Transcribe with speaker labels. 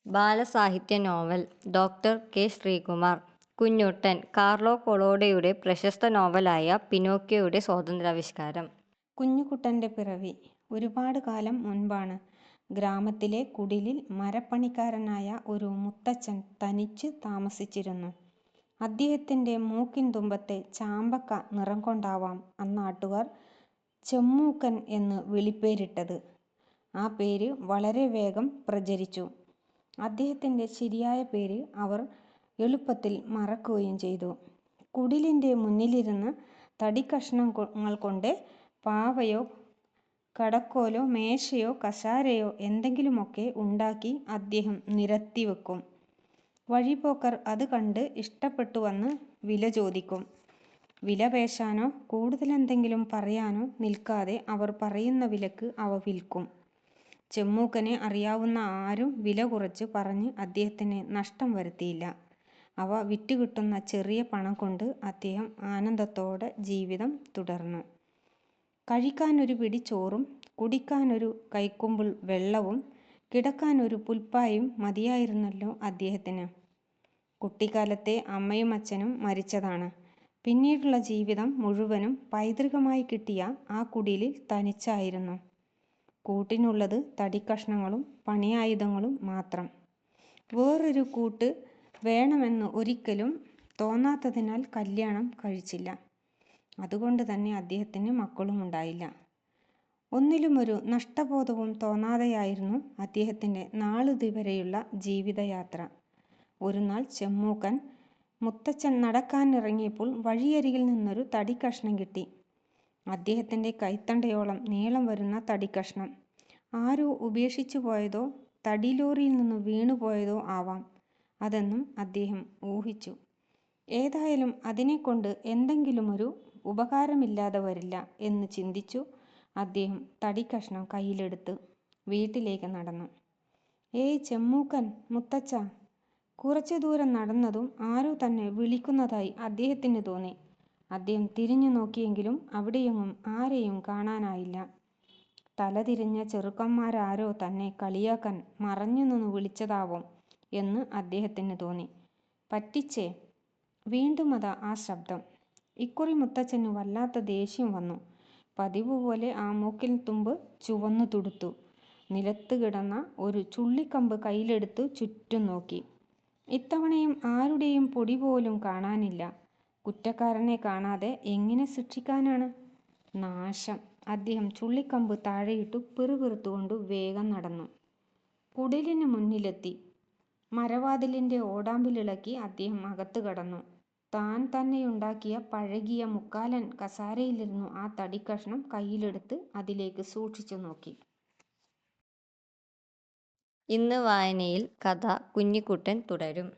Speaker 1: ബാലസാഹിത്യ novel doctor K. Sreekumar. Kunjuttan Carlo കൊളോഡയുടെ പ്രശസ്ത നോവലായ പിനോക്കിയോയുടെ സ്വാതന്ത്ര്യാവിഷ്കാരം.
Speaker 2: കുഞ്ഞുകുട്ടൻ്റെ പിറവി ഒരുപാട് കാലം മുൻപാണ്. ഗ്രാമത്തിലെ കുടിലിൽ മരപ്പണിക്കാരനായ ഒരു മുത്തച്ഛൻ തനിച്ച് താമസിച്ചിരുന്നു. അദ്ദേഹത്തിൻ്റെ മൂക്കിൻ തുമ്പത്തെ ചാമ്പക്ക നിറം കൊണ്ടാവാം അന്നാട്ടുകാർ ചെമ്മൂക്കൻ എന്ന് വിളിപ്പേരിട്ടത്. ആ പേര് വളരെ വേഗം പ്രചരിച്ചു. അദ്ദേഹത്തിൻ്റെ ശരിയായ പേര് അവർ എളുപ്പത്തിൽ മറക്കുകയും ചെയ്തു. കുടിലിൻ്റെ മുന്നിലിരുന്ന് തടിക്കഷ്ണങ്ങൾ കൊണ്ട് പാവയോ കടക്കോലോ മേശയോ കസേരയോ എന്തെങ്കിലുമൊക്കെ ഉണ്ടാക്കി അദ്ദേഹം നിരത്തി വെക്കും. വഴിപോക്കർ അത് കണ്ട് ഇഷ്ടപ്പെട്ടു വന്ന് വില ചോദിക്കും. വില പേശാനോ കൂടുതലെന്തെങ്കിലും പറയാനോ നിൽക്കാതെ അവർ പറയുന്ന വിലക്ക് അവ വിൽക്കും. ചെമ്മൂക്കനെ അറിയാവുന്ന ആരും വില കുറച്ച് പറഞ്ഞ് അദ്ദേഹത്തിന് നഷ്ടം വരുത്തിയില്ല. അവ വിറ്റുകിട്ടുന്ന ചെറിയ പണം കൊണ്ട് അദ്ദേഹം ആനന്ദത്തോടെ ജീവിതം തുടർന്നു. കഴിക്കാനൊരു പിടി ചോറും കുടിക്കാനൊരു കൈക്കുമ്പിൾ വെള്ളവും കിടക്കാനൊരു പുൽപ്പായും മതിയായിരുന്നല്ലോ അദ്ദേഹത്തിന്. കുട്ടിക്കാലത്തെ അമ്മയും അച്ഛനും മരിച്ചതാണ്. പിന്നീടുള്ള ജീവിതം മുഴുവനും പൈതൃകമായി കിട്ടിയ ആ കുടിലിൽ തനിച്ചായിരുന്നു. കൂട്ടിനുള്ളത് തടിക്കഷ്ണങ്ങളും പണിയായുധങ്ങളും മാത്രം. വേറൊരു കൂട്ട് വേണമെന്ന് ഒരിക്കലും തോന്നാത്തതിനാൽ കല്യാണം കഴിച്ചില്ല. അതുകൊണ്ട് തന്നെ അദ്ദേഹത്തിന് മക്കളും ഉണ്ടായില്ല. ഒന്നിലുമൊരു നഷ്ടബോധവും തോന്നാതെയായിരുന്നു അദ്ദേഹത്തിൻ്റെ നാളിതുവരെയുള്ള ജീവിതയാത്ര. ഒരു നാൾ ചെമ്മൂക്കൻ മുത്തച്ഛൻ നടക്കാനിറങ്ങിയപ്പോൾ വഴിയരികിൽ നിന്നൊരു തടിക്കഷ്ണം കിട്ടി. അദ്ദേഹത്തിൻ്റെ കൈത്തണ്ടയോളം നീളം വരുന്ന തടിക്കഷ്ണം. ആരോ ഉപേക്ഷിച്ചു പോയതോ തടിലോറിയിൽ നിന്ന് വീണുപോയതോ ആവാം അതെന്നും അദ്ദേഹം ഊഹിച്ചു. ഏതായാലും അതിനെക്കൊണ്ട് എന്തെങ്കിലുമൊരു ഉപകാരമില്ലാതെ വരില്ല എന്ന് ചിന്തിച്ചു അദ്ദേഹം തടിക്കഷ്ണം കയ്യിലെടുത്ത് വീട്ടിലേക്ക് നടന്നു. ഏയ് ചെമ്മൂക്കൻ, മുത്തച്ഛ! കുറച്ചു ദൂരം നടന്നതും ആരോ തന്നെ വിളിക്കുന്നതായി അദ്ദേഹത്തിന് തോന്നി. അദ്ദേഹം തിരിഞ്ഞു നോക്കിയെങ്കിലും അവിടെയെങ്ങും ആരെയും കാണാനായില്ല. തലതിരിഞ്ഞ ചെറുക്കന്മാരാരോ തന്നെ കളിയാക്കാൻ മറഞ്ഞു നിന്ന് വിളിച്ചതാവും എന്ന് അദ്ദേഹത്തിന് തോന്നി. പറ്റിച്ചേ! വീണ്ടും അതാ ആ ശബ്ദം. ഇക്കുറി മുത്തച്ഛന് വല്ലാത്ത ദേഷ്യം വന്നു. പതിവ് പോലെ ആ മൂക്കിൻ തുമ്പ് ചുവന്നു തുടുത്തു. നിലത്ത് കിടന്ന ഒരു ചുള്ളിക്കമ്പ് കയ്യിലെടുത്ത് ചുറ്റും നോക്കി. ഇത്തവണയും ആരുടെയും പൊടി പോലും കാണാനില്ല. കുറ്റക്കാരനെ കാണാതെ എങ്ങനെ ശിക്ഷിക്കാനാണ്? നാശം! അദ്ദേഹം ചുള്ളിക്കമ്പ് താഴെയിട്ടു പിറുപിറുത്തുകൊണ്ട് വേഗം നടന്നു. കുടിലിന് മുന്നിലെത്തി. മരവാതിലിൻ്റെ ഓടാമ്പിലിളക്കി അദ്ദേഹം അകത്ത് കടന്നു. താൻ തന്നെയുണ്ടാക്കിയ പഴകിയ മുക്കാലൻ കസേരയിലിരുന്നു ആ തടിക്കഷ്ണം കയ്യിലെടുത്ത് അതിലേക്ക് സൂക്ഷിച്ചു നോക്കി.
Speaker 1: ഇന്ന് വായനയിൽ കഥ കുഞ്ഞിക്കുട്ടൻ തുടരും.